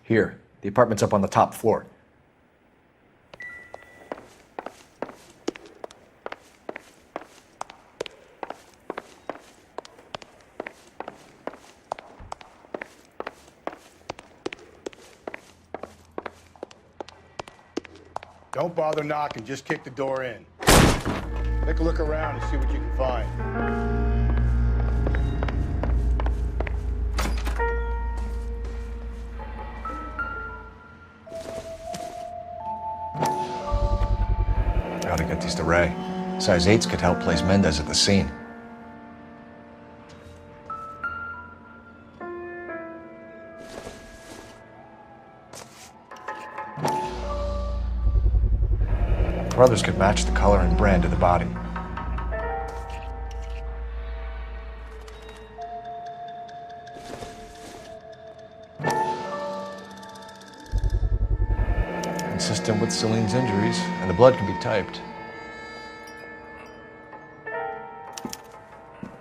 Here. The apartment's up on the top floor. Don't bother knocking, just kick the door in. Take a look around and see what you can find. Gotta get these to Ray. Size 8s could help place Mendez at the scene. Brothers could match the color and brand of the body. Consistent with Celine's injuries, and the blood can be typed.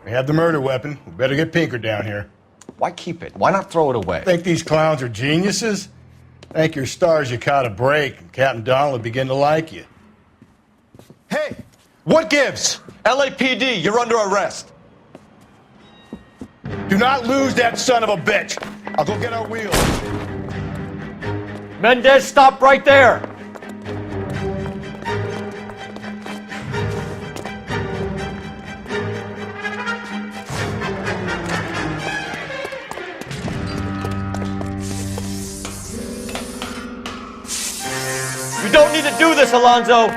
We have the murder weapon. We better get Pinker down here. Why keep it? Why not throw it away? Think these clowns are geniuses? Thank your stars you caught a break, and Captain Donald will begin to like you. Hey, what gives? LAPD, you're under arrest. Do not lose that son of a bitch. I'll go get our wheels. Mendez, stop right there! You don't need to do this, Alonzo!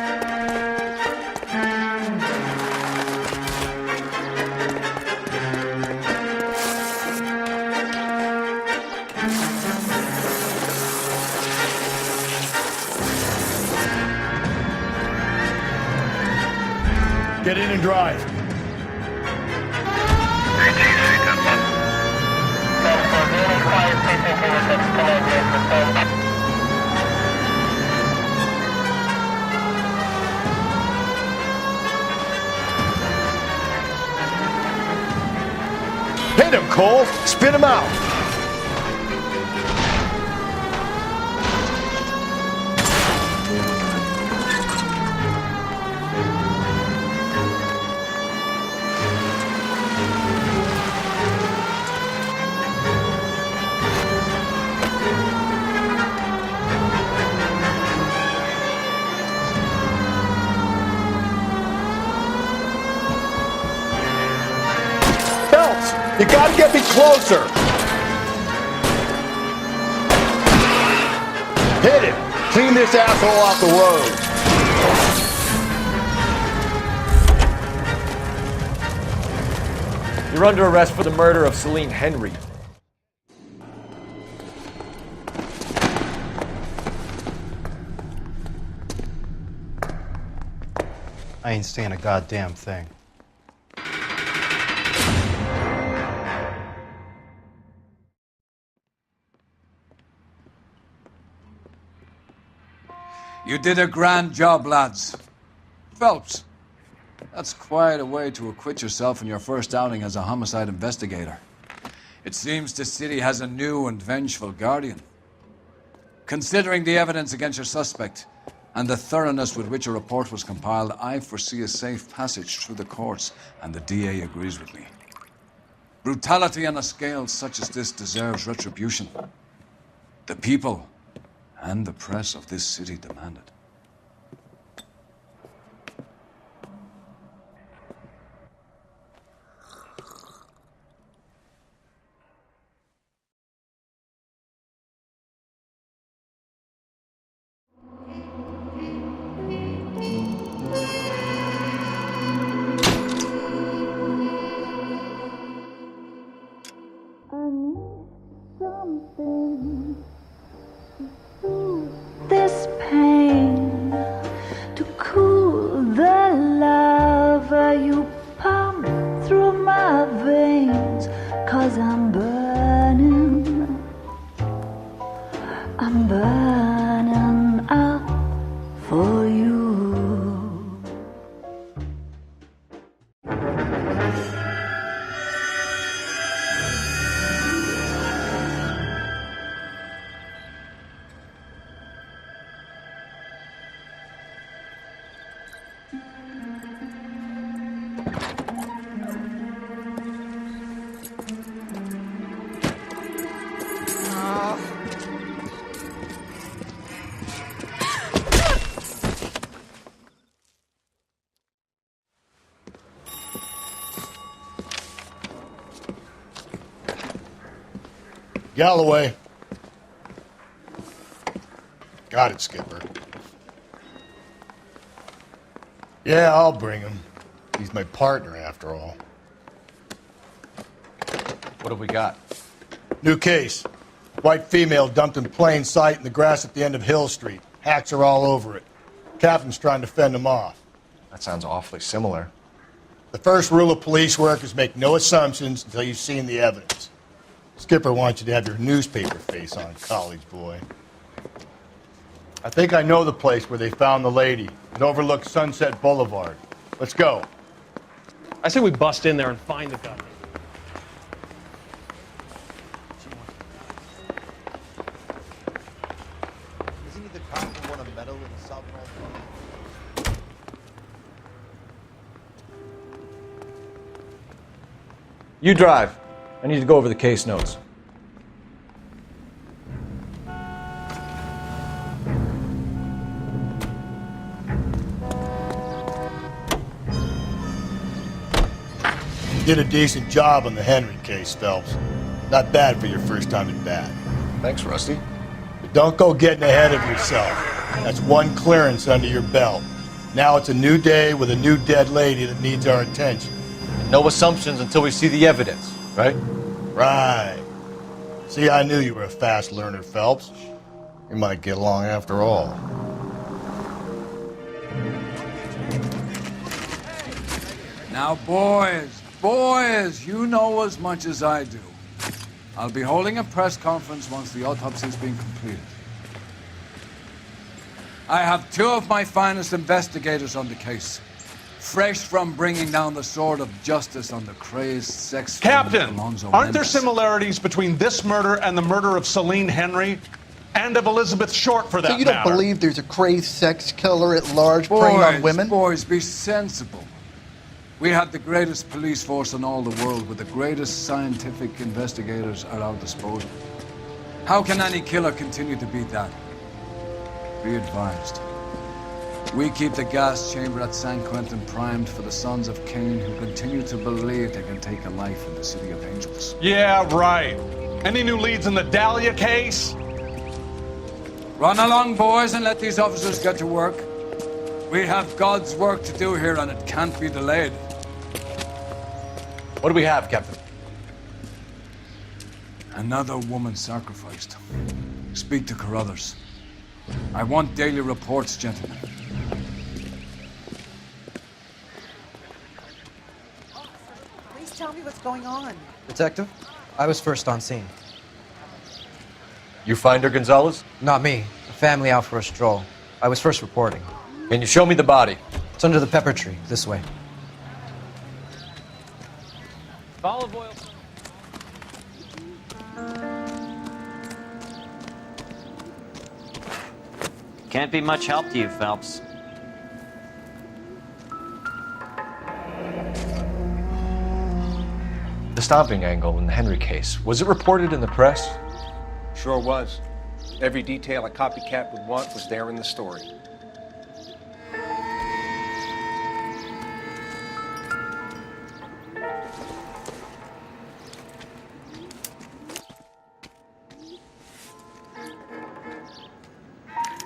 Get in and drive. Hit him, Cole. Spin him out. Phelps, you gotta get me closer. Hit him. Clean this asshole off the road. You're under arrest for the murder of Celine Henry. I ain't saying a goddamn thing. You did a grand job, lads. Phelps, that's quite a way to acquit yourself in your first outing as a homicide investigator. It seems the city has a new and vengeful guardian. Considering the evidence against your suspect and the thoroughness with which a report was compiled, I foresee a safe passage through the courts, and the DA agrees with me. Brutality on a scale such as this deserves retribution. The people and the press of this city demand it. This pain to cool the lava you pump through my veins, 'cause I'm burning up for you. Galloway. Got it, Skipper. Yeah, I'll bring him. He's my partner, after all. What have we got? New case. White female dumped in plain sight in the grass at the end of Hill Street. Hacks are all over it. Captain's trying to fend them off. That sounds awfully similar. The first rule of police work is make no assumptions until you've seen the evidence. Skipper wants you to have your newspaper face on, college boy. I think I know the place where they found the lady. It overlooks Sunset Boulevard. Let's go. I say we bust in there and find the guy. Isn't he the cop who won a medal in the South North? You drive. I need to go over the case notes. You did a decent job on the Henry case, Phelps. Not bad for your first time at bat. Thanks, Rusty. But don't go getting ahead of yourself. That's one clearance under your belt. Now it's a new day with a new dead lady that needs our attention. No assumptions until we see the evidence, right? Right. See, I knew you were a fast learner, Phelps. You might get along after all. Now, boys, you know as much as I do. I'll be holding a press conference once the autopsy's been completed. I have two of my finest investigators on the case, fresh from bringing down the sword of justice on the crazed sex Captain, Alonzo aren't there Mendes. similarities between this murder and the murder of Celine Henry? And of Elizabeth Short, for that So you don't matter? believe there's a crazed sex killer at large preying on women? Boys, be sensible. We have the greatest police force in all the world with the greatest scientific investigators at our disposal. How can any killer continue to beat that? Be advised. We keep the gas chamber at San Quentin primed for the sons of Cain who continue to believe they can take a life in the City of Angels. Yeah, right. Any new leads in the Dahlia case? Run along, boys, and let these officers get to work. We have God's work to do here, and it can't be delayed. What do we have, Captain? Another woman sacrificed. Speak to Carruthers. I want daily reports, gentlemen. Please tell me what's going on. Detective, I was first on scene. You find her, Gonzalez? Not me. A family out for a stroll. I was first reporting. Can you show me the body? It's under the pepper tree, this way. Olive oil. Can't be much help to you, Phelps. The stomping angle in the Henry case, was it reported in the press? Sure was. Every detail a copycat would want was there in the story.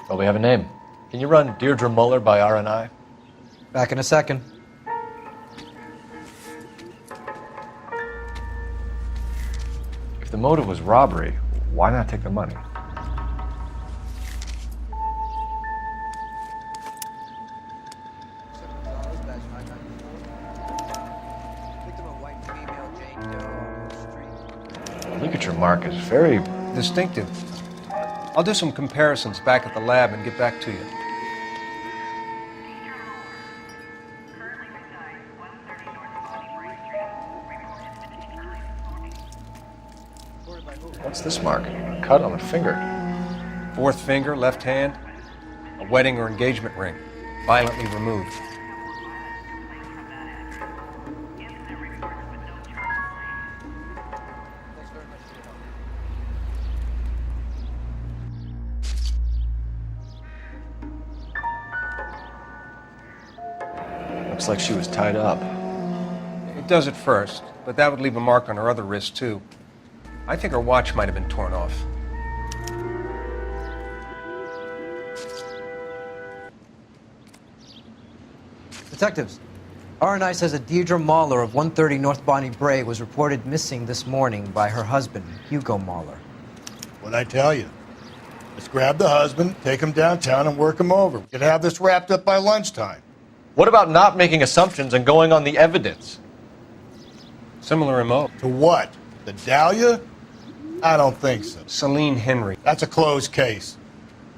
Well, we have a name. Can you run Deirdre Muller by RNI? Back in a second. If the motive was robbery, why not take the money? Look at your markers. Very Distinctive. I'll do some comparisons back at the lab and get back to you. What's this mark? A cut on the finger. Fourth finger, left hand, a wedding or engagement ring, violently removed. Looks like she was tied up. It does at first, but that would leave a mark on her other wrist, too. I think her watch might have been torn off. Detectives, R&I says that Deirdre Mahler of 130 North Bonnie Bray was reported missing this morning by her husband, Hugo Mahler. What'd I tell you? Let's grab the husband, take him downtown, and work him over. We could have this wrapped up by lunchtime. What about not making assumptions and going on the evidence? Similar MO. To what? The Dahlia? I don't think so. Celine Henry. That's a closed case.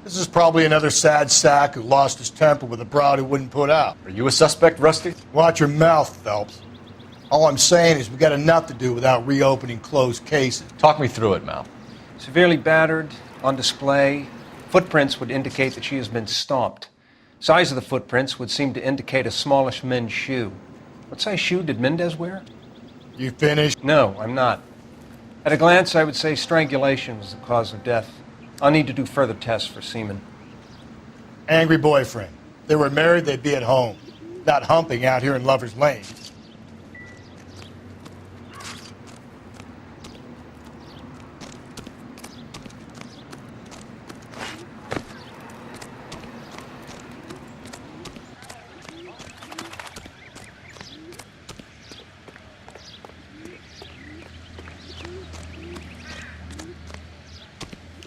This is probably another sad sack who lost his temper with a broad who wouldn't put out. Are you a suspect, Rusty? Watch your mouth, Phelps. All I'm saying is we got enough to do without reopening closed cases. Talk me through it, Mal. Severely battered, on display. Footprints would indicate that she has been stomped. Size of the footprints would seem to indicate a smallish men's shoe. What size shoe did Mendez wear? You finished? No, I'm not. At a glance, I would say strangulation was the cause of death. I'll need to do further tests for semen. Angry boyfriend. If they were married, they'd be at home, not humping out here in Lover's Lane.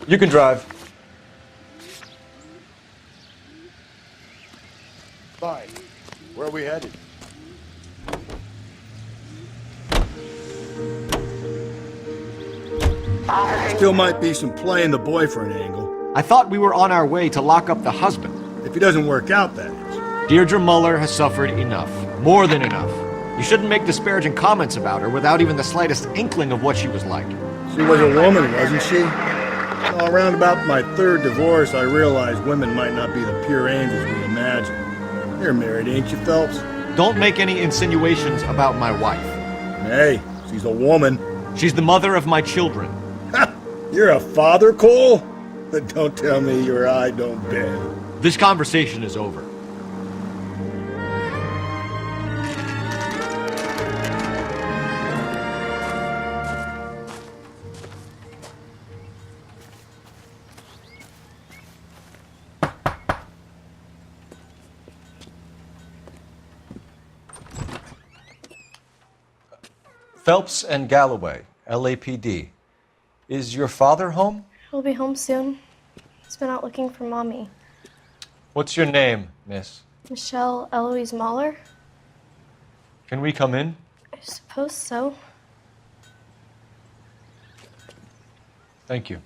You can drive. Fine. Where are we headed? Still might be some play in the boyfriend angle. I thought we were on our way to lock up the husband. If he doesn't work out, that is. Deirdre Muller has suffered enough. More than enough. You shouldn't make disparaging comments about her without even the slightest inkling of what she was like. She was a woman, wasn't she? Well, around about my third divorce, I realized women might not be the pure angels we imagine. You're married, ain't you, Phelps? Don't make any insinuations about my wife. Hey, she's a woman. She's the mother of my children. You're a father, Cole? But don't tell me your eye don't bend. This conversation is over. Phelps and Galloway, LAPD. Is your father home? He'll be home soon. He's been out looking for Mommy. What's your name, miss? Michelle Eloise Mahler? Can we come in? I suppose so. Thank you.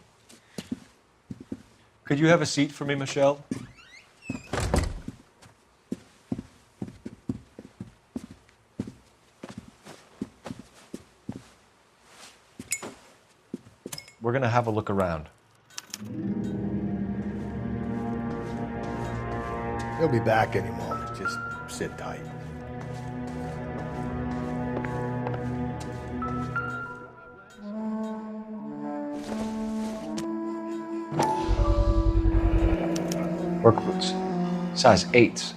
Could you have a seat for me, Michelle? We're going to have a look around. He'll be back any moment. Just sit tight. Work boots. Size 8s.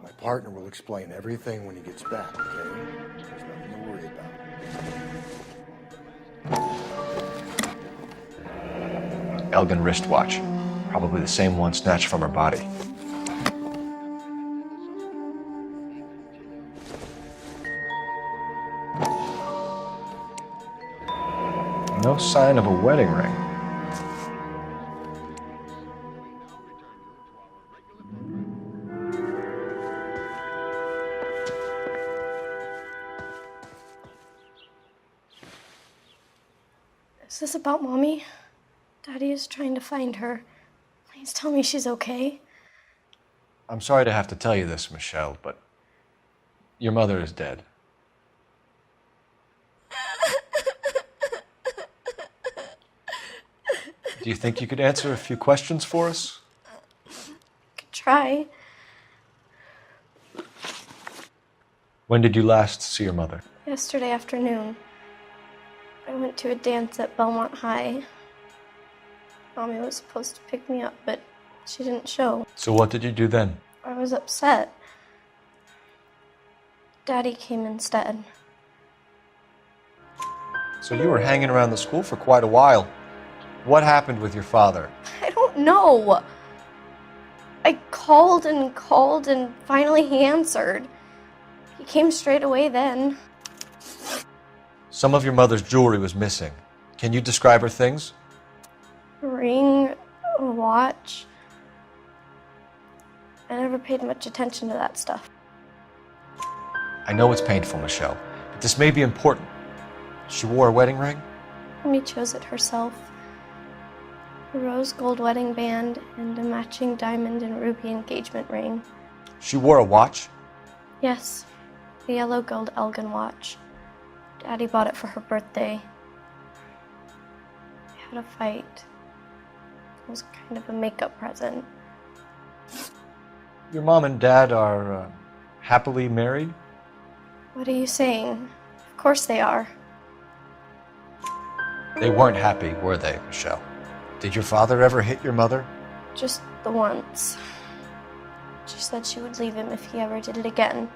My partner will explain everything when he gets back, okay? There's nothing to worry about. Elgin wristwatch. Probably the same one snatched from her body. No sign of a wedding ring. Is this about Mommy? Daddy is trying to find her. Please tell me she's okay. I'm sorry to have to tell you this, Michelle, but your mother is dead. Do you think you could answer a few questions for us? Could try. When did you last see your mother? Yesterday afternoon. I went to a dance at Belmont High. Mommy was supposed to pick me up, but she didn't show. So what did you do then? I was upset. Daddy came instead. So you were hanging around the school for quite a while. What happened with your father? I don't know. I called and called, and finally he answered. He came straight away then. Some of your mother's jewelry was missing. Can you describe her things? A ring, a watch. I never paid much attention to that stuff. I know it's painful, Michelle, but this may be important. She wore a wedding ring? Amy chose it herself. A rose gold wedding band and a matching diamond and ruby engagement ring. She wore a watch? Yes, a yellow gold Elgin watch. Daddy bought it for her birthday. We had a fight. It was kind of a makeup present. Your mom and dad are happily married? What are you saying? Of course they are. They weren't happy, were they, Michelle? Did your father ever hit your mother? Just the once. She said she would leave him if he ever did it again.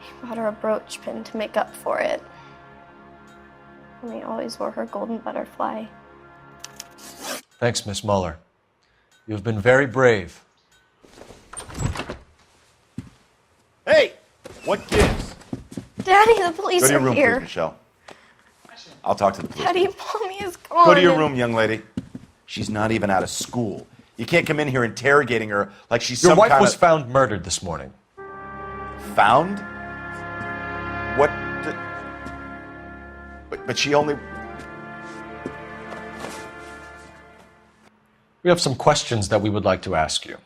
He bought her a brooch pin to make up for it. And he always wore her golden butterfly. Thanks, Miss Muller. You've been very brave. Hey! What gives? Daddy, the police Go to your are room, here. please, Michelle. I'll talk to the police. Daddy, Mommy is gone. Go to your room, young lady. She's not even out of school. You can't come in here interrogating her like she's Your some wife kind was of... found murdered this morning. Found? What the... But she only... We have some questions that we would like to ask you.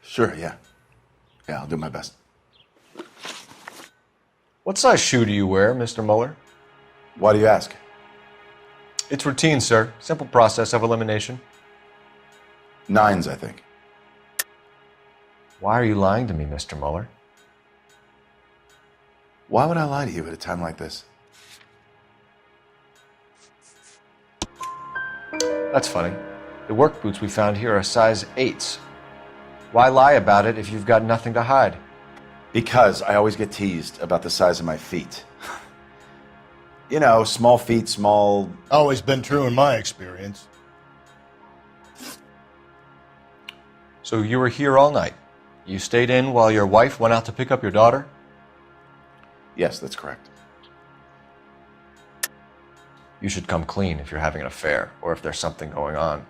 Sure, yeah. Yeah, I'll do my best. What size shoe do you wear, Mr. Muller? Why do you ask? It's routine, sir. Simple process of elimination. 9s, I think. Why are you lying to me, Mr. Muller? Why would I lie to you at a time like this? That's funny. The work boots we found here are size 8s. Why lie about it if you've got nothing to hide? Because I always get teased about the size of my feet. You know, small feet, small... Always been true in my experience. So you were here all night. You stayed in while your wife went out to pick up your daughter? Yes, that's correct. You should come clean if you're having an affair, or if there's something going on.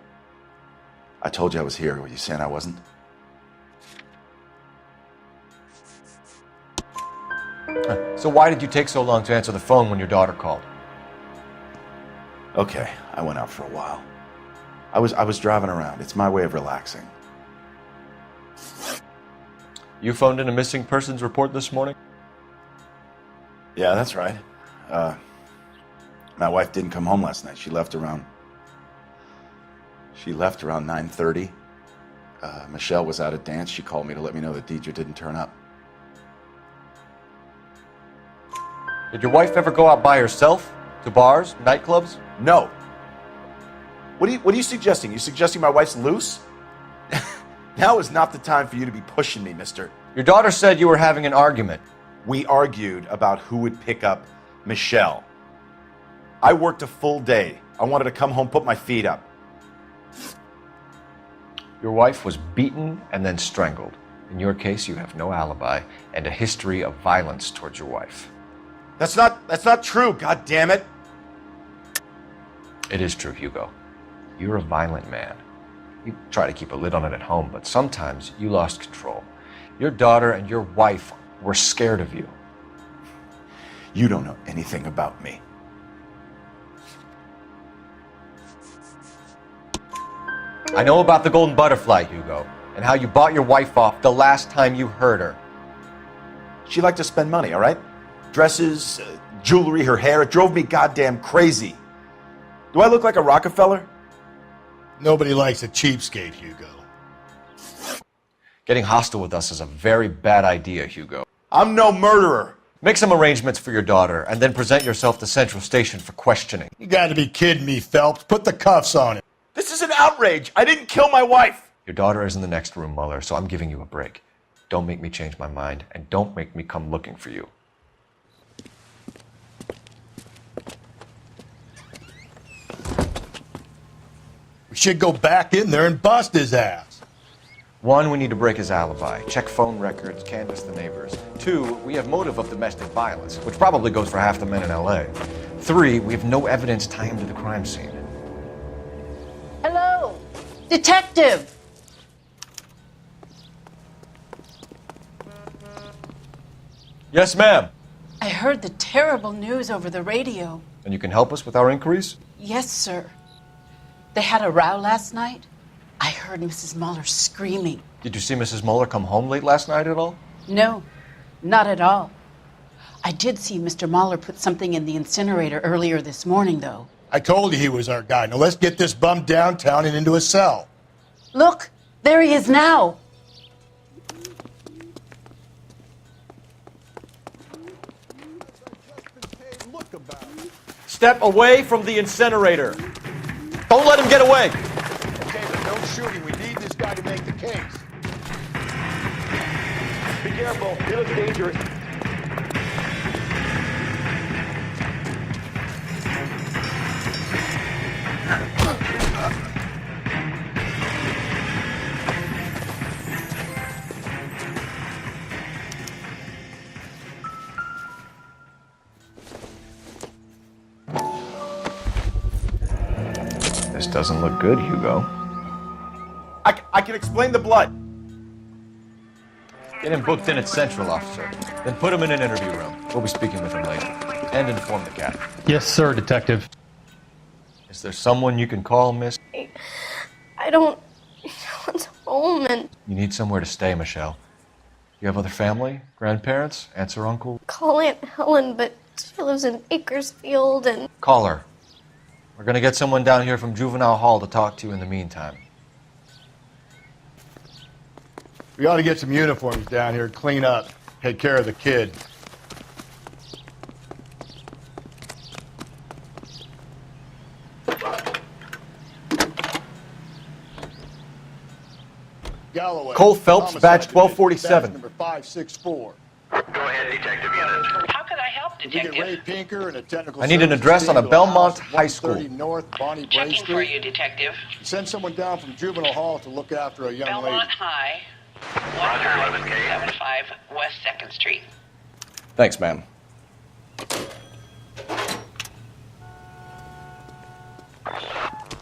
I told you I was here. Were you saying I wasn't? So why did you take so long to answer the phone when your daughter called? Okay, I went out for a while. I was driving around. It's my way of relaxing. You phoned in a missing persons report this morning? Yeah, that's right. My wife didn't come home last night. She left around 9:30. Michelle was out at dance. She called me to let me know that Deidre didn't turn up. Did your wife ever go out by herself? To bars, nightclubs? No. What are you suggesting? You suggesting my wife's loose? Now is not the time for you to be pushing me, mister. Your daughter said you were having an argument. We argued about who would pick up Michelle. I worked a full day. I wanted to come home, put my feet up. Your wife was beaten and then strangled. In your case, you have no alibi and a history of violence towards your wife. That's not true, God damn it. It is true, Hugo. You're a violent man. You try to keep a lid on it at home, but sometimes you lost control. Your daughter and your wife were scared of you. You don't know anything about me. I know about the golden butterfly, Hugo, and how you bought your wife off the last time you heard her. She liked to spend money, all right? Dresses, jewelry, her hair. It drove me goddamn crazy. Do I look like a Rockefeller? Nobody likes a cheapskate, Hugo. Getting hostile with us is a very bad idea, Hugo. I'm no murderer. Make some arrangements for your daughter, and then present yourself to Central Station for questioning. You gotta be kidding me, Phelps. Put the cuffs on him. This is an outrage. I didn't kill my wife. Your daughter is in the next room, Muller, so I'm giving you a break. Don't make me change my mind, and don't make me come looking for you. We should go back in there and bust his ass. 1, we need to break his alibi, check phone records, canvass the neighbors. 2, we have motive of domestic violence, which probably goes for half the men in LA. 3, we have no evidence tying him to the crime scene. Hello, detective. Yes, ma'am. I heard the terrible news over the radio. And you can help us with our inquiries? Yes, sir. They had a row last night. I heard Mrs. Muller screaming. Did you see Mrs. Muller come home late last night at all? No, not at all. I did see Mr. Muller put something in the incinerator earlier this morning, though. I told you he was our guy. Now let's get this bum downtown and into a cell. Look, there he is now. Step away from the incinerator. Don't let him get away. Okay, but no shooting. We need this guy to make the case. Be careful. He looks dangerous. This doesn't look good, Hugo. I can explain the blood. Get him booked in at Central, officer. Then put him in an interview room. We'll be speaking with him later. And inform the captain. Yes, sir, detective. Is there someone you can call, miss? I don't want home and You need somewhere to stay, Michelle. You have other family? Grandparents? Aunts or uncle? call Aunt Helen, but she lives in Bakersfield and Call her. We're gonna get someone down here from Juvenile Hall to talk to you in the meantime. We ought to get some uniforms down here, clean up, take care of the kid. Galloway. Cole Phelps, Homicide badge Division, 1247. Number 564. Go ahead, detective unit. How can I help, Did we get detective? Ray Pinker and a technical I need an services address on team a to Belmont house High School. 130 North Bonnie Bray Checking for Street. you, detective. Send someone down from Juvenile Hall to look after a young Belmont lady. High, Roger, 11K. 1575 West 2nd Street. Thanks, ma'am.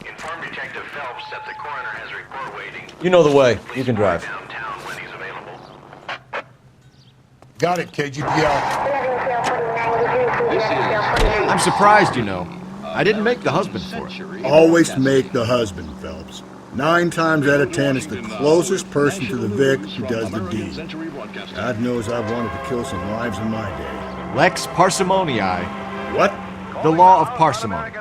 Inform Detective Phelps that the coroner has a report waiting. You know the way. You can drive. Downtown when he's available. Got it, KGPL. I'm surprised, you know. I didn't make the husband for it. Always make the husband, Phelps. 9 times out of 10, it's the closest person to the Vic who does the deed. God knows I've wanted to kill some lives in my day. Lex parsimoniae. What? The law of parsimony.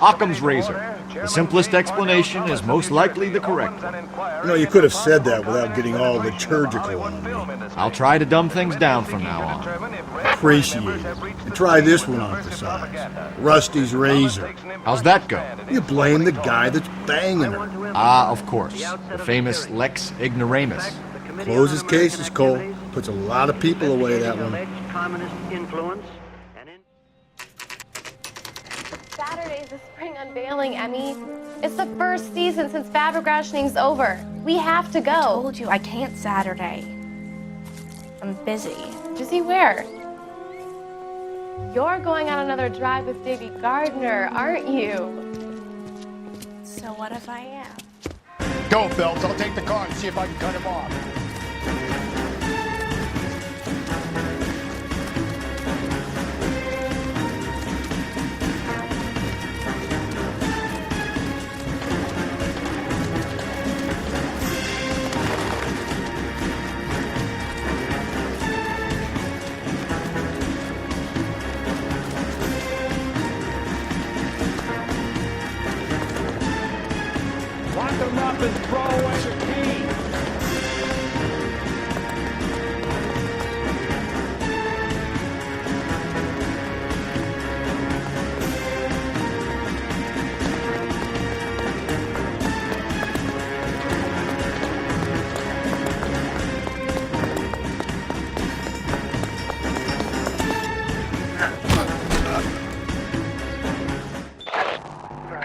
Occam's razor. The simplest explanation is most likely the correct one. You know, you could have said that without getting all liturgical on me. I'll try to dumb things down from now on. Appreciate it. And try this one on for size. Rusty's razor. How's that go? You blame the guy that's banging her. Ah, of course. The famous Lex ignoramus. Closes cases, Cole. Puts a lot of people away, that one. Saturday's the spring unveiling, Emmy. It's the first season since fabric rationing's over. We have to go. I told you I can't Saturday. I'm busy. Busy where? You're going on another drive with Davy Gardner, aren't you? So what if I am? Go, Phelps. I'll take the car and see if I can cut him off. Lock them up and throw away the key.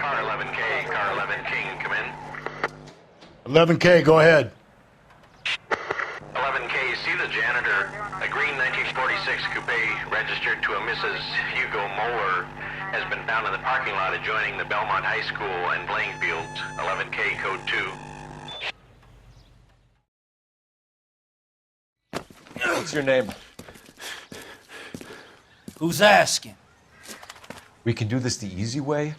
Car 11K, car 11K. 11 King, come in. 11K, go ahead. 11K, see the janitor. A green 1946 coupe registered to a Mrs. Hugo Moeller has been found in the parking lot adjoining the Belmont High School and playing fields. 11K, code 2. What's your name? Who's asking? We can do this the easy way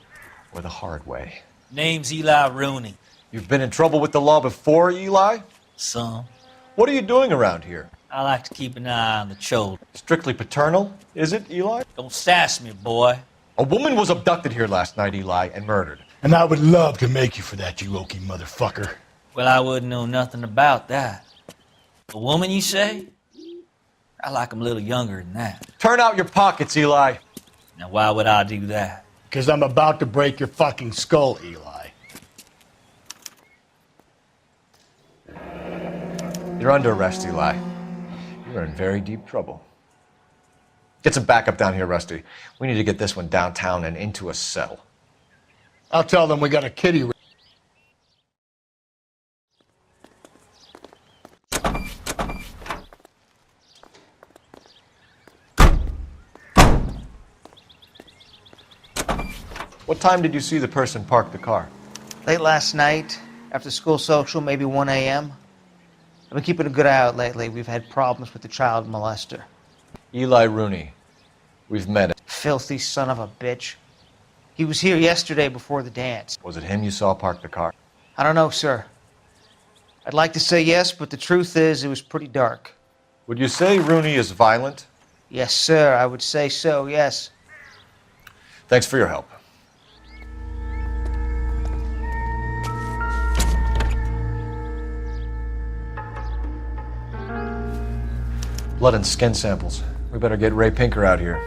or the hard way. Name's Eli Rooney. You've been in trouble with the law before, Eli? Some. What are you doing around here? I like to keep an eye on the children. Strictly paternal, is it, Eli? Don't sass me, boy. A woman was abducted here last night, Eli, and murdered. And I would love to make you for that, you oaky motherfucker. Well, I wouldn't know nothing about that. A woman, you say? I like 'em a little younger than that. Turn out your pockets, Eli. Now, why would I do that? Because I'm about to break your fucking skull, Eli. You're under arrest, Eli. You're in very deep trouble. Get some backup down here, Rusty. We need to get this one downtown and into a cell. I'll tell them we got a kitty. What time did you see the person park the car? Late last night, after school social, maybe 1 a.m. I've been keeping a good eye out lately. We've had problems with the child molester. Eli Rooney. We've met him. Filthy son of a bitch. He was here yesterday before the dance. Was it him you saw park the car? I don't know, sir. I'd like to say yes, but the truth is it was pretty dark. Would you say Rooney is violent? Yes, sir. I would say so, yes. Thanks for your help. Blood and skin samples. We better get Ray Pinker out here.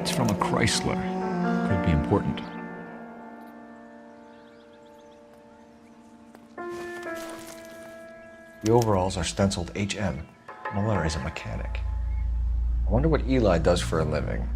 It's from a Chrysler. Could be important. The overalls are stenciled HM. Muller is a mechanic. I wonder what Eli does for a living.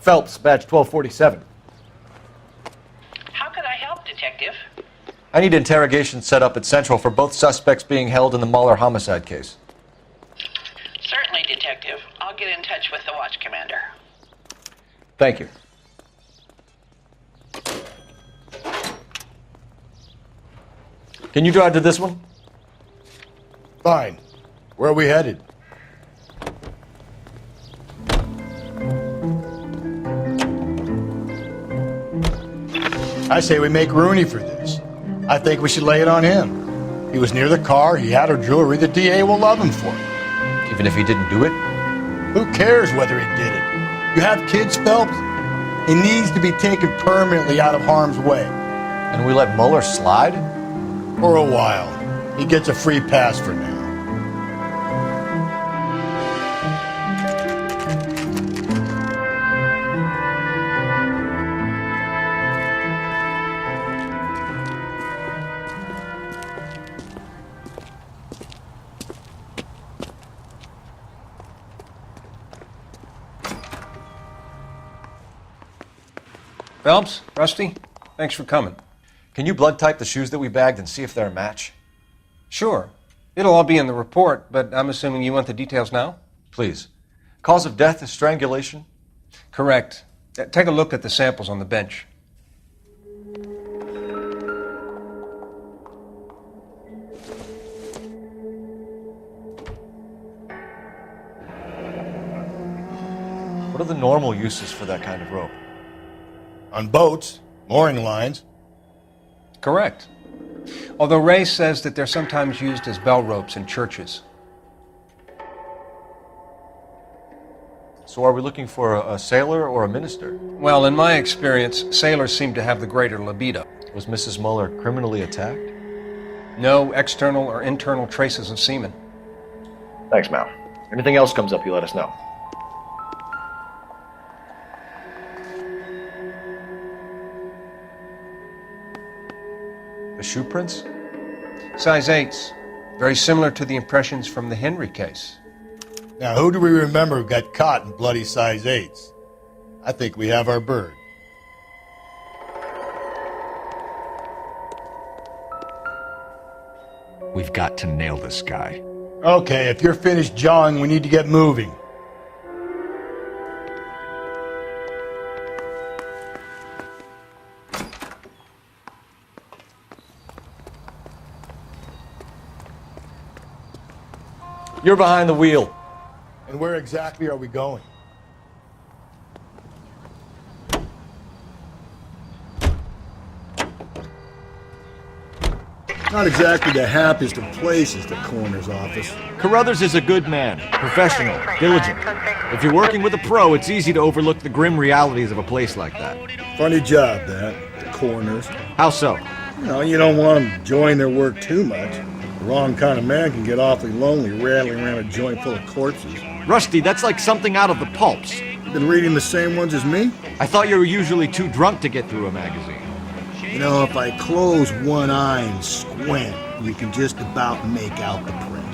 Phelps, badge 1247. How could I help, Detective? I need interrogation set up at Central for both suspects being held in the Muller homicide case. Certainly, Detective. I'll get in touch with the watch commander. Thank you. Can you drive to this one? Fine. Where are we headed? I say we make Rooney for this. I think we should lay it on him. He was near the car, he had her jewelry, the DA will love him for it. Even if he didn't do it? Who cares whether he did it? You have kids, Phelps? He needs to be taken permanently out of harm's way. And we let Muller slide? For a while. He gets a free pass for now. Phelps, Rusty, thanks for coming. Can you blood type the shoes that we bagged and see if they're a match? Sure. It'll all be in the report, but I'm assuming you want the details now? Please. Cause of death is strangulation? Correct. Take a look at the samples on the bench. What are the normal uses for that kind of rope? On boats, mooring lines. Correct. Although Ray says that they're sometimes used as bell ropes in churches. So are we looking for a sailor or a minister? Well, in my experience, sailors seem to have the greater libido. Was Mrs. Muller criminally attacked? No external or internal traces of semen. Thanks, Mal. Anything else comes up, you let us know. The shoe prints? Size 8s. Very similar to the impressions from the Henry case. Now, who do we remember got caught in bloody size 8s? I think we have our bird. We've got to nail this guy. Okay, if you're finished jawing, we need to get moving. You're behind the wheel. And where exactly are we going? Not exactly the happiest of places, the coroner's office. Carruthers is a good man, professional, diligent. If you're working with a pro, it's easy to overlook the grim realities of a place like that. Funny job, that, the coroner's. How so? You don't want them enjoying their work too much. The wrong kind of man can get awfully lonely rattling around a joint full of corpses. Rusty, that's like something out of the pulps. You been reading the same ones as me? I thought you were usually too drunk to get through a magazine. If I close one eye and squint, you can just about make out the print.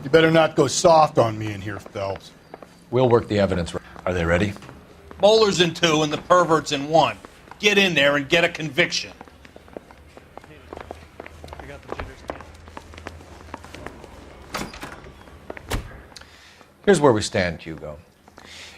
You better not go soft on me in here, Phelps. We'll work the evidence. Are they ready? Moeller's in 2 and the pervert's in 1. Get in there and get a conviction. Here's where we stand, Hugo.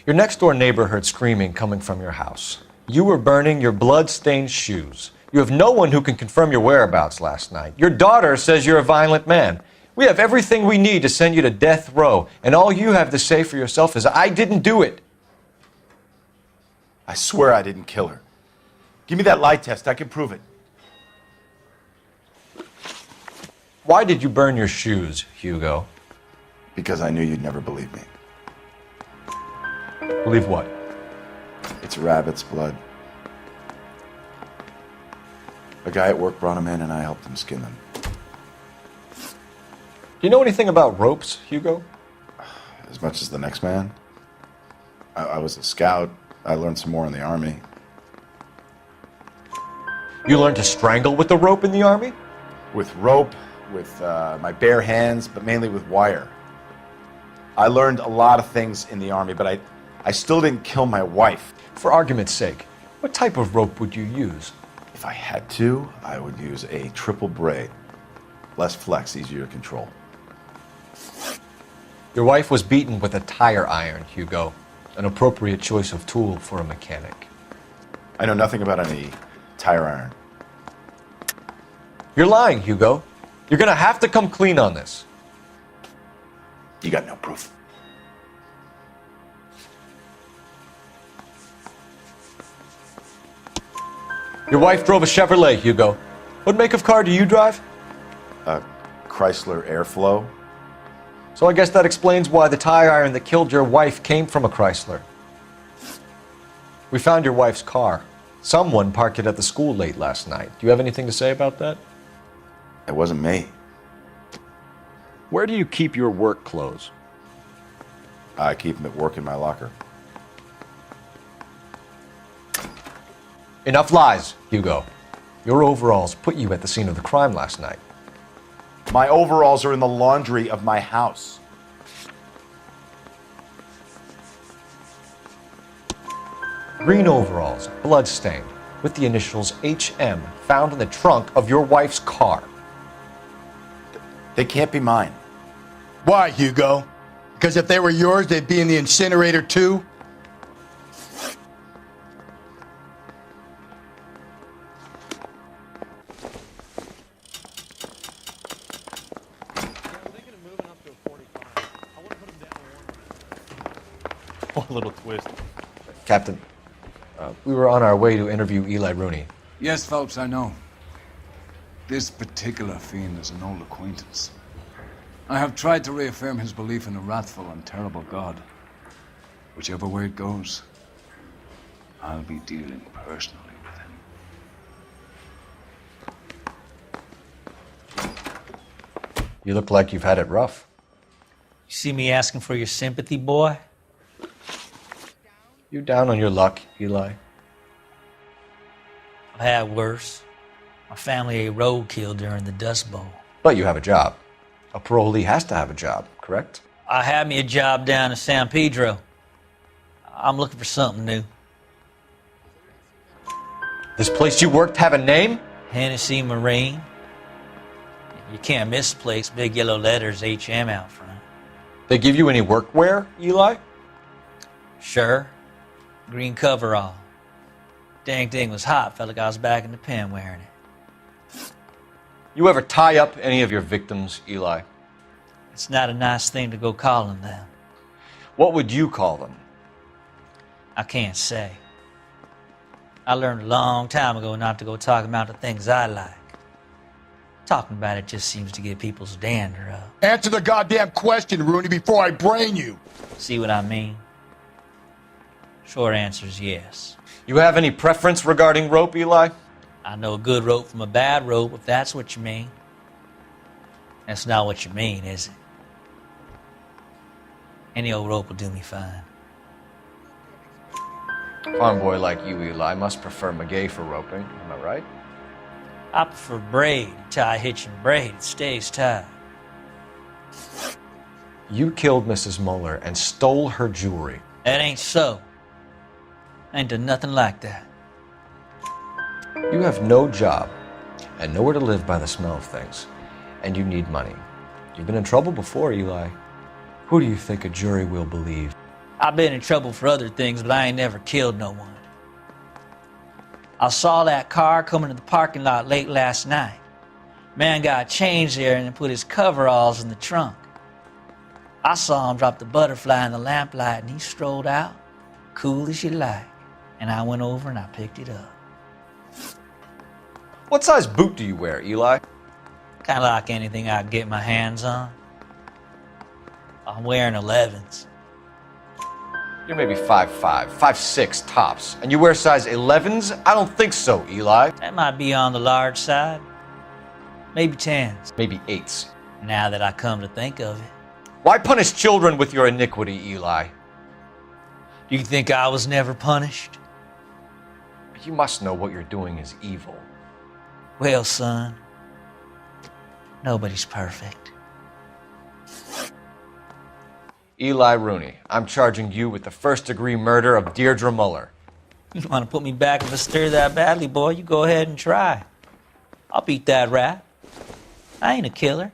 Your next-door neighbor heard screaming coming from your house. You were burning your blood-stained shoes. You have no one who can confirm your whereabouts last night. Your daughter says you're a violent man. We have everything we need to send you to death row, and all you have to say for yourself is, I didn't do it. I swear I didn't kill her. Give me that lie test. I can prove it. Why did you burn your shoes, Hugo? Because I knew you'd never believe me. Believe what? It's rabbit's blood. A guy at work brought him in and I helped him skin them. Do you know anything about ropes, Hugo? As much as the next man. I was a scout. I learned some more in the Army. You learned to strangle with the rope in the Army? With rope, with my bare hands, but mainly with wire. I learned a lot of things in the Army, but I still didn't kill my wife. For argument's sake, what type of rope would you use? If I had to, I would use a triple braid. Less flex, easier to control. Your wife was beaten with a tire iron, Hugo. An appropriate choice of tool for a mechanic. I know nothing about any tire iron. You're lying, Hugo. You're gonna have to come clean on this. You got no proof. Your wife drove a Chevrolet, Hugo. What make of car do you drive? A Chrysler Airflow. So I guess that explains why the tire iron that killed your wife came from a Chrysler. We found your wife's car. Someone parked it at the school late last night. Do you have anything to say about that? It wasn't me. Where do you keep your work clothes? I keep them at work in my locker. Enough lies, Hugo. Your overalls put you at the scene of the crime last night. My overalls are in the laundry of my house. Green overalls, blood-stained, with the initials HM found in the trunk of your wife's car. They can't be mine. Why, Hugo? Because if they were yours, they'd be in the incinerator too? a little twisted. Captain, we were on our way to interview Eli Rooney. Yes, Phelps, I know. This particular fiend is an old acquaintance. I have tried to reaffirm his belief in a wrathful and terrible God. Whichever way it goes, I'll be dealing personally with him. You look like you've had it rough. You see me asking for your sympathy, boy? You down on your luck, Eli? I've had worse. My family ate roadkill during the Dust Bowl. But you have a job. A parolee has to have a job, correct? I had me a job down in San Pedro. I'm looking for something new. This place you worked have a name? Hennessy Marine. You can't miss the place. Big yellow letters, HM out front. They give you any workwear, Eli? Sure. Green coverall. Dang thing was hot. Felt like I was back in the pen wearing it. You ever tie up any of your victims, Eli? It's not a nice thing to go calling them. What would you call them? I can't say. I learned a long time ago not to go talking about the things I like. Talking about it just seems to get people's dander up. Answer the goddamn question, Rooney, before I brain you. See what I mean? Short answer is yes. You have any preference regarding rope, Eli? I know a good rope from a bad rope, if that's what you mean. That's not what you mean, is it? Any old rope will do me fine. A farm boy like you, Eli, must prefer Magay for roping. Am I right? I prefer braid. Tie, hitch, and braid. It stays tied. You killed Mrs. Muller and stole her jewelry. That ain't so. I ain't done nothing like that. You have no job and nowhere to live by the smell of things, and you need money. You've been in trouble before, Eli. Who do you think a jury will believe? I've been in trouble for other things, but I ain't never killed no one. I saw that car coming to the parking lot late last night. Man got changed there and then put his coveralls in the trunk. I saw him drop the butterfly in the lamplight and he strolled out, cool as you like. And I went over and I picked it up. What size boot do you wear, Eli? Kind of like anything I can get my hands on. I'm wearing 11s. You're maybe 5'5", 5'6", tops, and you wear size 11s? I don't think so, Eli. That might be on the large side. Maybe 10s. Maybe 8s. Now that I come to think of it. Why punish children with your iniquity, Eli? Do you think I was never punished? You must know what you're doing is evil. Well, son, nobody's perfect. Eli Rooney, I'm charging you with the first-degree murder of Deirdre Muller. You want to put me back if I stir that badly, boy? You go ahead and try. I'll beat that rap. I ain't a killer.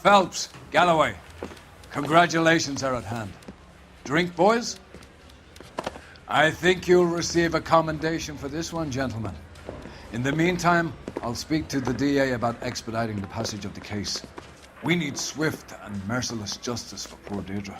Phelps, Galloway, congratulations are at hand. Drink, boys? I think you'll receive a commendation for this one, gentlemen. In the meantime, I'll speak to the DA about expediting the passage of the case. We need swift and merciless justice for poor Deirdre.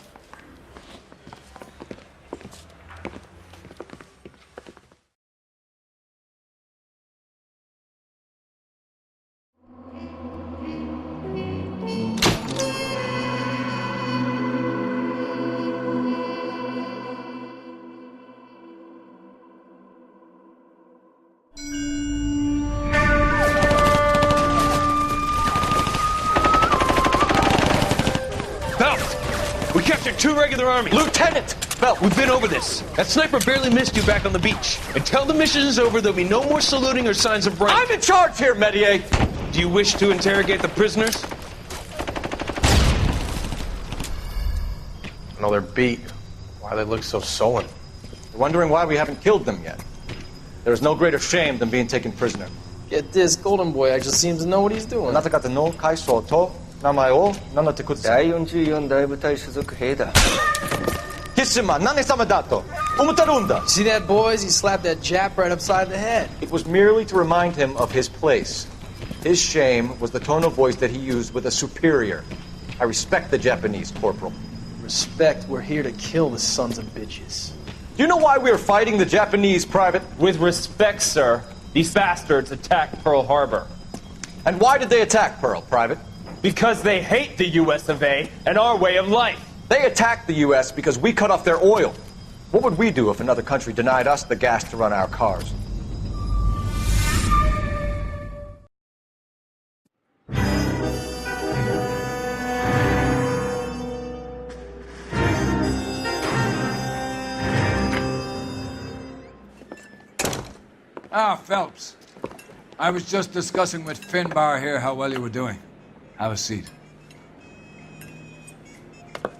We captured 2 regular armies. Lieutenant! Phelps! We've been over this. That sniper barely missed you back on the beach. Until the mission is over, there'll be no more saluting or signs of rank. I'm in charge here, Medier! Do you wish to interrogate the prisoners? I know they're beat. Why they look so sullen? You're wondering why we haven't killed them yet. There's no greater shame than being taken prisoner. Get this, Golden Boy actually seems to know what he's doing. あなた方の会社と名前を名乗ってください。第44大部隊所属兵だ。キスマ何様だと思ってるんだ。 See that, boys? He slapped that Jap right upside the head. It was merely to remind him of his place. His shame was the tone of voice that he used with a superior. I respect the Japanese, Corporal. Respect, we're here to kill the sons of bitches. Do you know why we are fighting the Japanese, Private? With respect, sir, these bastards attacked Pearl Harbor. And why did they attack Pearl, Private? Because they hate the US of A and our way of life. They attacked the U.S. because we cut off their oil. What would we do if another country denied us the gas to run our cars? Phelps. I was just discussing with Finbar here how well you were doing. Have a seat.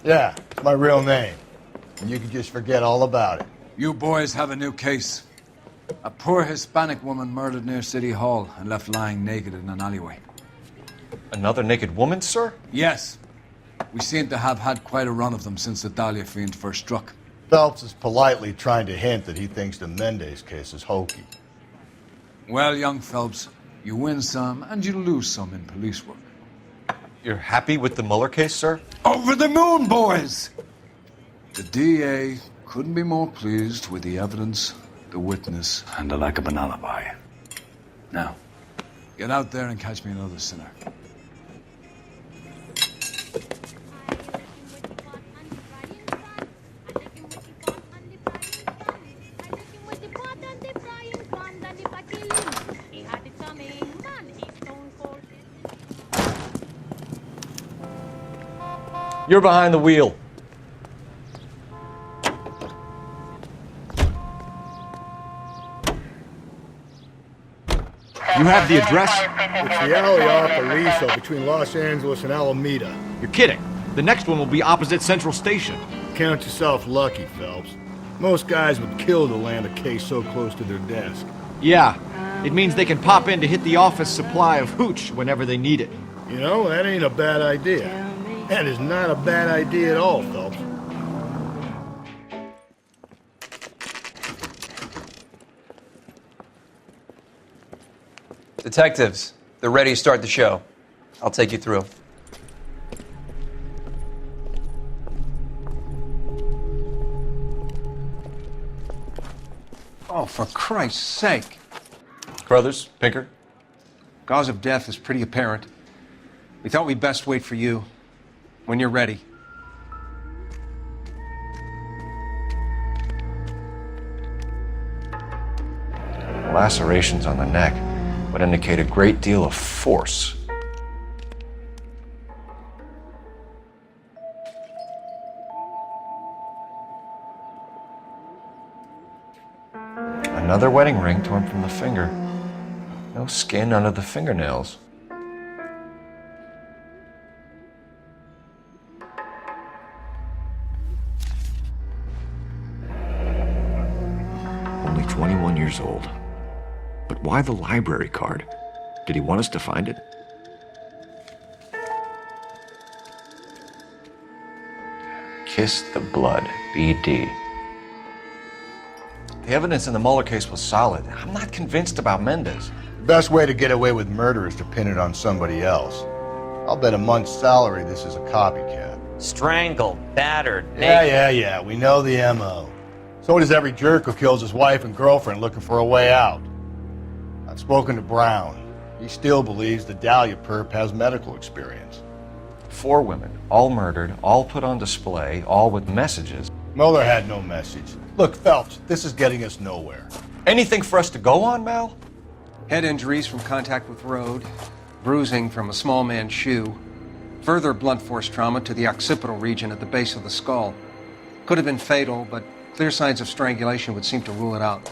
Yeah, it's my real name. And you can just forget all about it. You boys have a new case. A poor Hispanic woman murdered near City Hall and left lying naked in an alleyway. Another naked woman, sir? Yes. We seem to have had quite a run of them since the Dahlia fiend first struck. Phelps is politely trying to hint that he thinks the Mendez case is hokey. Well, young Phelps, you win some and you lose some in police work. You're happy with the Mueller case, sir? Over the moon, boys! The DA couldn't be more pleased with the evidence, the witness, and the lack of an alibi. Now, get out there and catch me another sinner. You're behind the wheel. You have the address? It's the alley off Aliso between Los Angeles and Alameda. You're kidding. The next one will be opposite Central Station. Count yourself lucky, Phelps. Most guys would kill to land a case so close to their desk. Yeah, it means they can pop in to hit the office supply of hooch whenever they need it. You know, that ain't a bad idea. That is not a bad idea at all, Phelps. Detectives, they're ready to start the show. I'll take you through. Oh, for Christ's sake. Brothers, Pinker? Cause of death is pretty apparent. We thought we'd best wait for you. When you're ready. Lacerations on the neck would indicate a great deal of force. Another wedding ring torn from the finger. No skin under the fingernails. Only 21 years old. But why the library card? Did he want us to find it? Kiss the blood, BD. The evidence in the Mueller case was solid. I'm not convinced about Mendez. The best way to get away with murder is to pin it on somebody else. I'll bet a month's salary this is a copycat. Strangled, battered, Yeah, we know the M.O. So does every jerk who kills his wife and girlfriend looking for a way out. I've spoken to Brown. He still believes the Dahlia perp has medical experience. 4 women, all murdered, all put on display, all with messages. Mueller had no message. Look, Phelps, this is getting us nowhere. Anything for us to go on, Mal? Head injuries from contact with road, bruising from a small man's shoe, further blunt force trauma to the occipital region at the base of the skull. Could have been fatal, but clear signs of strangulation would seem to rule it out.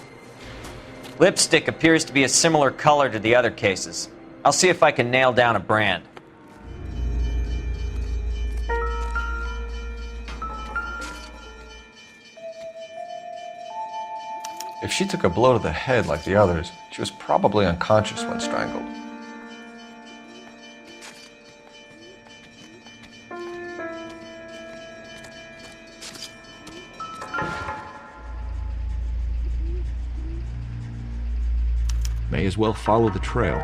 Lipstick appears to be a similar color to the other cases. I'll see if I can nail down a brand. If she took a blow to the head like the others, she was probably unconscious when strangled. May as well follow the trail.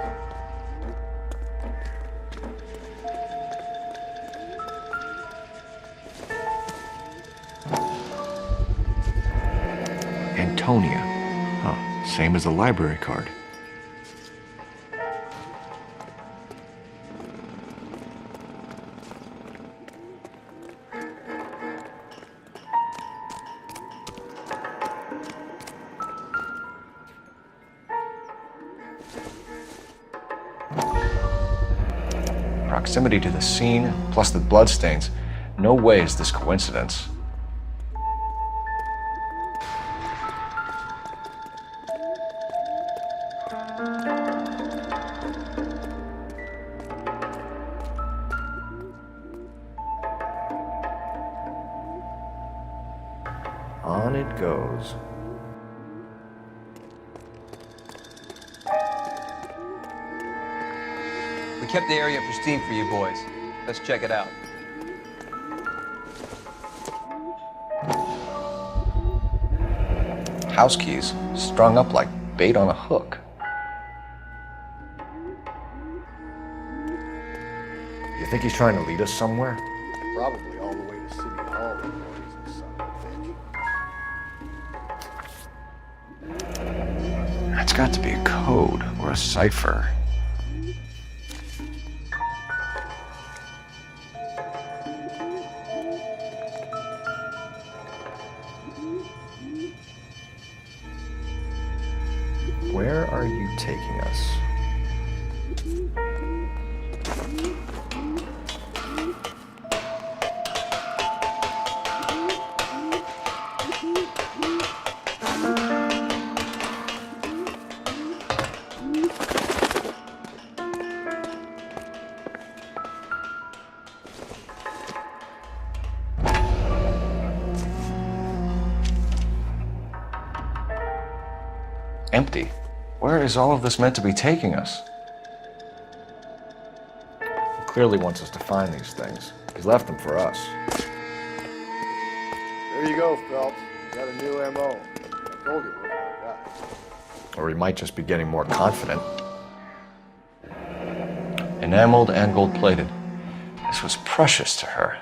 Antonia. Huh, same as the library card. Proximity to the scene, plus the bloodstains. No way is this coincidence. On it goes. We kept the area pristine for you boys. Let's check it out. House keys, strung up like bait on a hook. You think he's trying to lead us somewhere? Probably all the way to City Hall, the brazen son of a bitch. That's got to be a code or a cipher. Where are you taking us? Empty. Where is all of this meant to be taking us? He clearly wants us to find these things. He's left them for us. There you go, Phelps. You got a new MO. I told you it wasn't like that. Or he might just be getting more confident. Enameled and gold-plated. This was precious to her.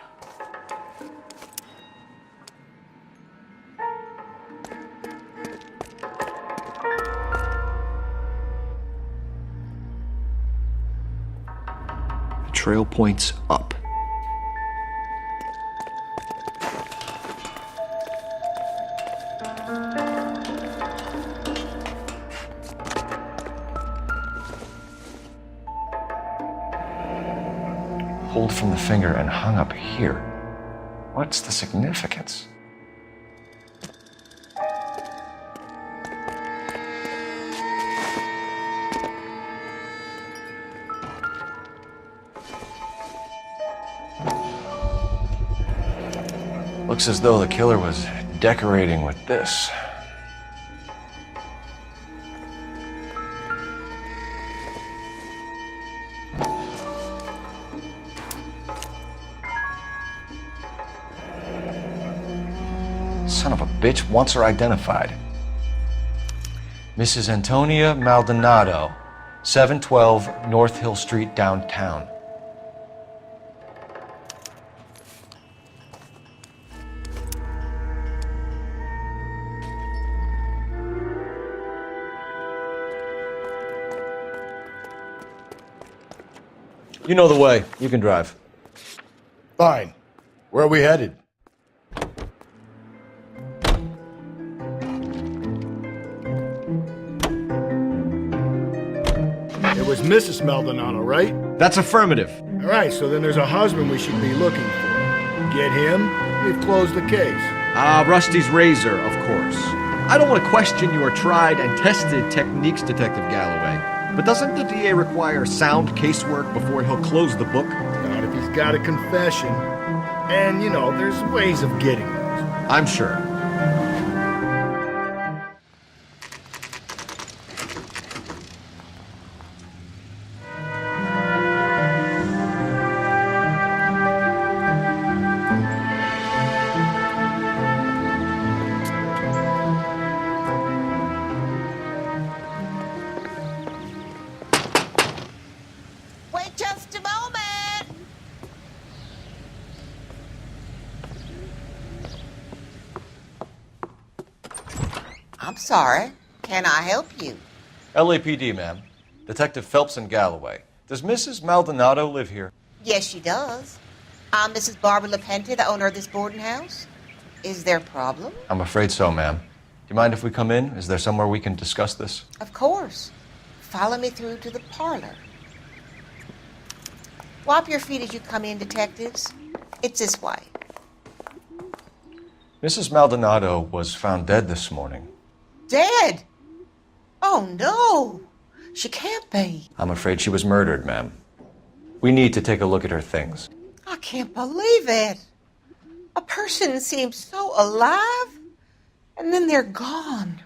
Trail points up. Pulled from the finger and hung up here. What's the significance? Looks as though the killer was decorating with this. Son of a bitch wants her identified. Mrs. Antonia Maldonado, 712 North Hill Street, downtown. You know the way. You can drive. Fine. Where are we headed? It was Mrs. Maldonado, right? That's affirmative. All right, so then there's a husband we should be looking for. Get him, we've closed the case. Rusty's razor, of course. I don't want to question your tried and tested techniques, Detective Galloway. But doesn't the DA require sound casework before he'll close the book? Not if he's got a confession. And, you know, there's ways of getting those. I'm sure. Sorry. Can I help you? LAPD, ma'am. Detective Phelps in Galloway. Does Mrs. Maldonado live here? Yes, she does. I'm Mrs. Barbara LaPente, the owner of this boarding house. Is there a problem? I'm afraid so, ma'am. Do you mind if we come in? Is there somewhere we can discuss this? Of course. Follow me through to the parlor. Wipe your feet as you come in, detectives. It's this way. Mrs. Maldonado was found dead this morning. Dead? Oh, no. She can't be. I'm afraid she was murdered, ma'am. We need to take a look at her things. I can't believe it. A person seems so alive, and then they're gone.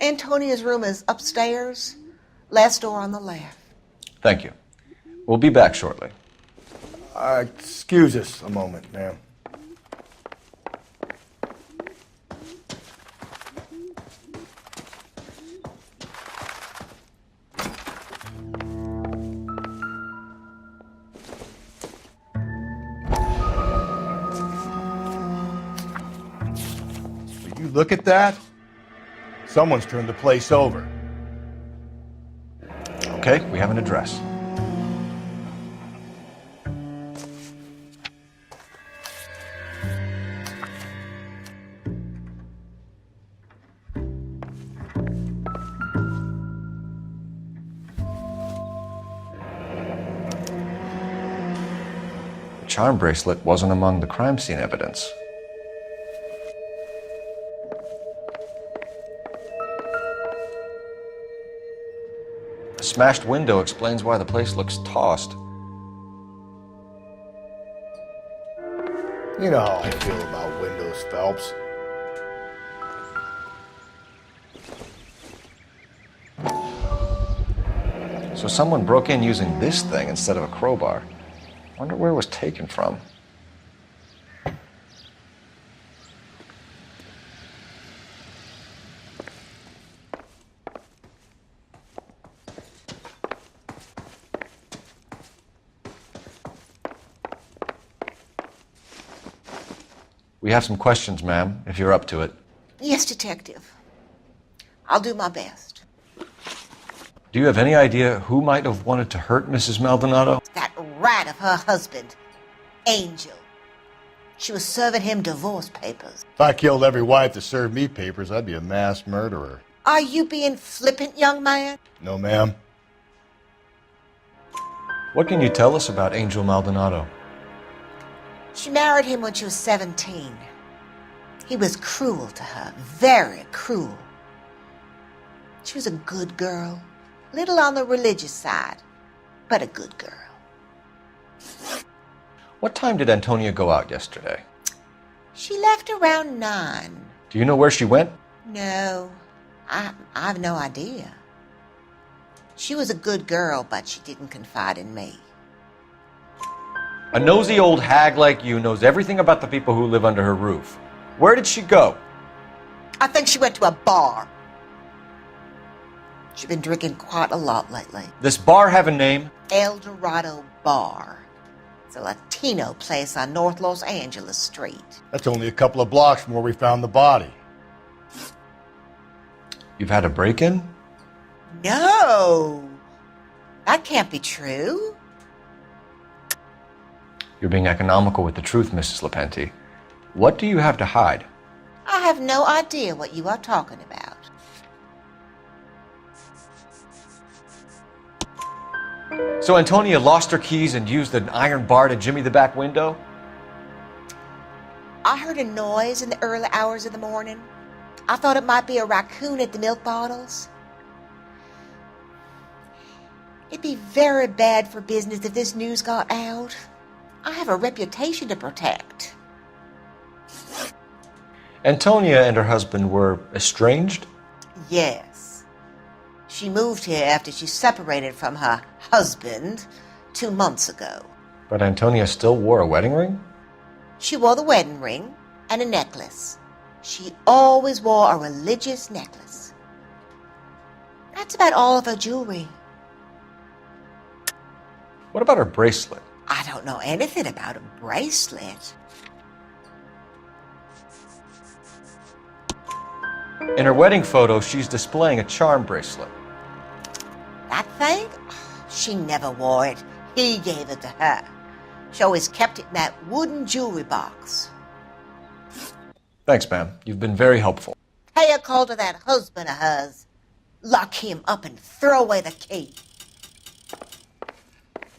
Antonia's room is upstairs, last door on the left. Thank you. We'll be back shortly. Excuse us a moment, ma'am. Will you look at that? Someone's turned the place over. Okay, we have an address. The charm bracelet wasn't among the crime scene evidence. The smashed window explains why the place looks tossed. You know how I feel about windows, Phelps. So someone broke in using this thing instead of a crowbar. Wonder where it was taken from. We have some questions, ma'am, if you're up to it. Yes, detective. I'll do my best. Do you have any idea who might have wanted to hurt Mrs. Maldonado? That rat of her husband, Angel. She was serving him divorce papers. If I killed every wife that served me papers, I'd be a mass murderer. Are you being flippant, young man? No, ma'am. What can you tell us about Angel Maldonado? She married him when she was 17. He was cruel to her, very cruel. She was a good girl, little on the religious side, but a good girl. What time did Antonia go out yesterday? She left around 9. Do you know where she went? No, I've no idea. She was a good girl, but she didn't confide in me. A nosy old hag like you knows everything about the people who live under her roof. Where did she go? I think she went to a bar. She's been drinking quite a lot lately. This bar have a name? El Dorado Bar. It's a Latino place on North Los Angeles Street. That's only a couple of blocks from where we found the body. You've had a break-in? No! That can't be true. You're being economical with the truth, Mrs. LaPente. What do you have to hide? I have no idea what you are talking about. So Antonia lost her keys and used an iron bar to jimmy the back window? I heard a noise in the early hours of the morning. I thought it might be a raccoon at the milk bottles. It'd be very bad for business if this news got out. I have a reputation to protect. Antonia and her husband were estranged? Yes. She moved here after she separated from her husband 2 months ago. But Antonia still wore a wedding ring? She wore the wedding ring and a necklace. She always wore a religious necklace. That's about all of her jewelry. What about her bracelet? I don't know anything about a bracelet. In her wedding photo, she's displaying a charm bracelet. That thing? She never wore it. He gave it to her. She always kept it in that wooden jewelry box. Thanks, ma'am. You've been very helpful. Pay a call to that husband of hers. Lock him up and throw away the key.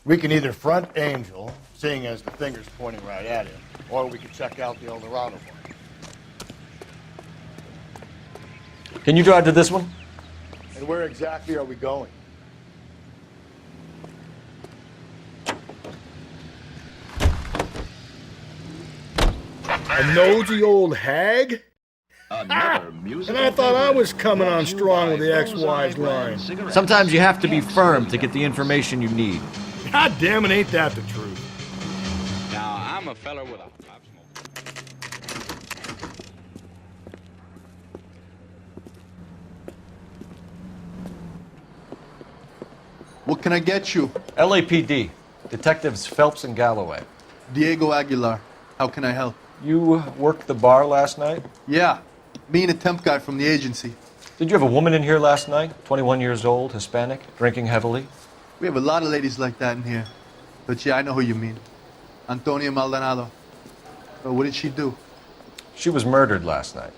We can either front Angel, seeing as the finger's pointing right at him, or we can check out the Eldorado one. Can you drive to this one? And where exactly are we going? A nosy old hag? And I thought I was coming on strong with the ex-wives line. Sometimes you have to be firm to get the information you need. God damn it, ain't that the truth? Now, I'm a feller with a... What can I get you? LAPD. Detectives Phelps and Galloway. Diego Aguilar. How can I help? You worked the bar last night? Yeah. Me and a temp guy from the agency. Did you have a woman in here last night? 21 years old, Hispanic, drinking heavily? We have a lot of ladies like that in here. But yeah, I know who you mean. Antonia Maldonado. But what did she do? She was murdered last night.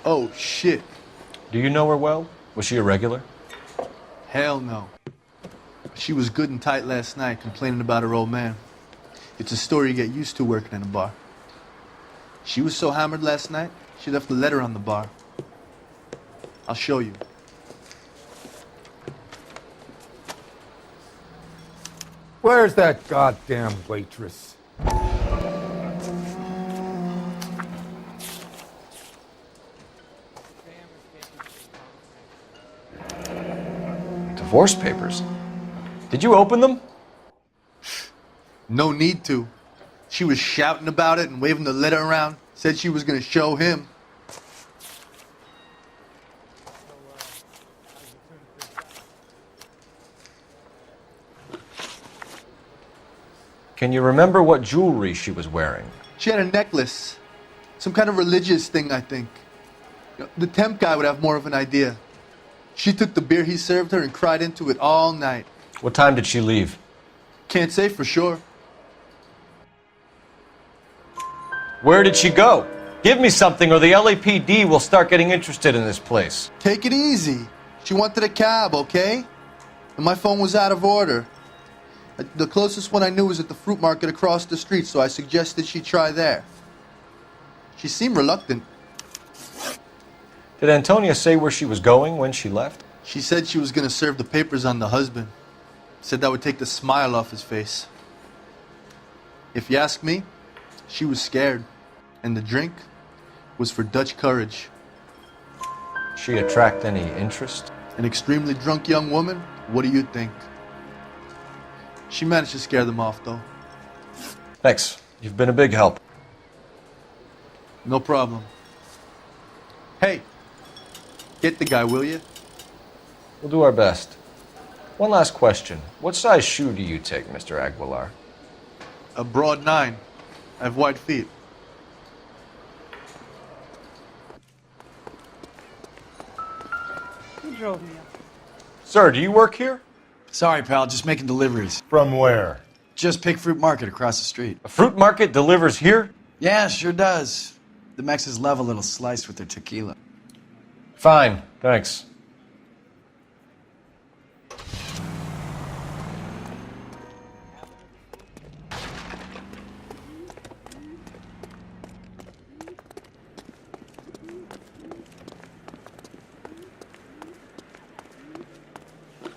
Oh, shit. Do you know her well? Was she a regular? Hell no. She was good and tight last night, complaining about her old man. It's a story you get used to working in a bar. She was so hammered last night, she left a letter on the bar. I'll show you. Where's that goddamn waitress? Divorce papers. Did you open them? No need to. She was shouting about it and waving the letter around. Said she was going to show him. Can you remember what jewelry she was wearing? She had a necklace. Some kind of religious thing, I think. The temp guy would have more of an idea. She took the beer he served her and cried into it all night. What time did she leave? Can't say for sure. Where did she go? Give me something or the LAPD will start getting interested in this place. Take it easy. She wanted a cab, okay? And my phone was out of order. The closest one I knew was at the fruit market across the street, so I suggested she try there. She seemed reluctant. Did Antonia say where she was going when she left? She said she was going to serve the papers on the husband. Said that would take the smile off his face. If you ask me, she was scared. And the drink was for Dutch courage. She attract any interest? An extremely drunk young woman? What do you think? She managed to scare them off, though. Thanks. You've been a big help. No problem. Hey, get the guy, will you? We'll do our best. One last question. What size shoe do you take, Mr. Aguilar? A broad 9. I have wide feet. Who drove me up? Sir, do you work here? Sorry, pal, just making deliveries. From where? Just Pick Fruit Market across the street. A fruit market delivers here? Yeah, sure does. The Mexes love a little slice with their tequila. Fine, thanks.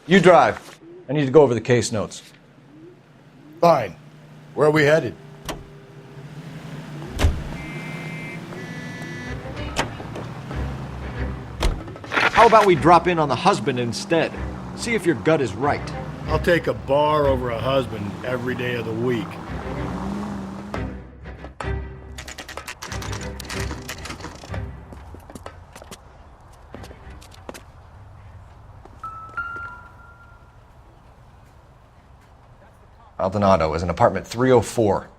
You drive. I need to go over the case notes. Fine. Where are we headed? How about we drop in on the husband instead? See if your gut is right. I'll take a bar over a husband every day of the week. Maldonado is in apartment 304.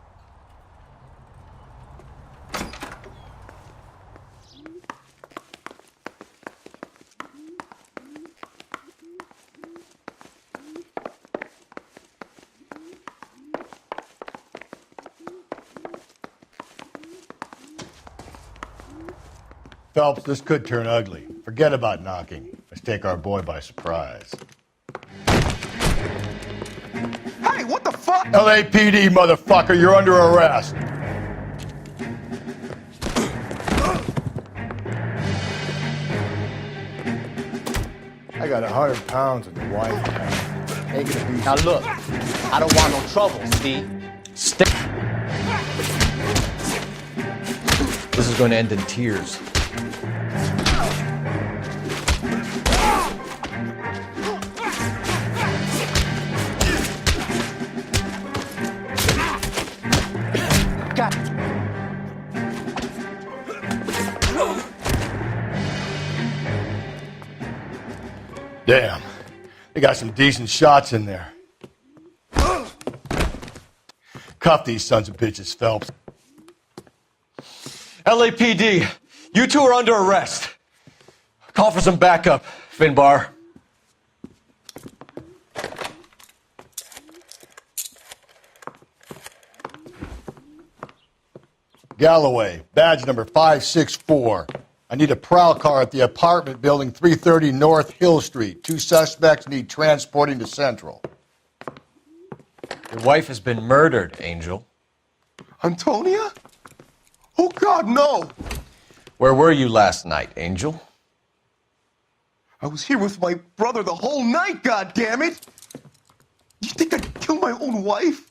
Phelps, this could turn ugly. Forget about knocking. Let's take our boy by surprise. Hey, what the fuck? LAPD, motherfucker, you're under arrest. I got 100 pounds of the wife. Ain't gonna be. Now look, I don't want no trouble, Steve. This is going to end in tears. Damn, they got some decent shots in there. Cuff these sons of bitches, Phelps. LAPD, you two are under arrest. Call for some backup, Finbar. Galloway, badge number 564. I need a prowl car at the apartment building 330 North Hill Street. 2 suspects need transporting to Central. Your wife has been murdered, Angel. Antonia? Oh, God, no! Where were you last night, Angel? I was here with my brother the whole night, goddammit! You think I'd kill my own wife?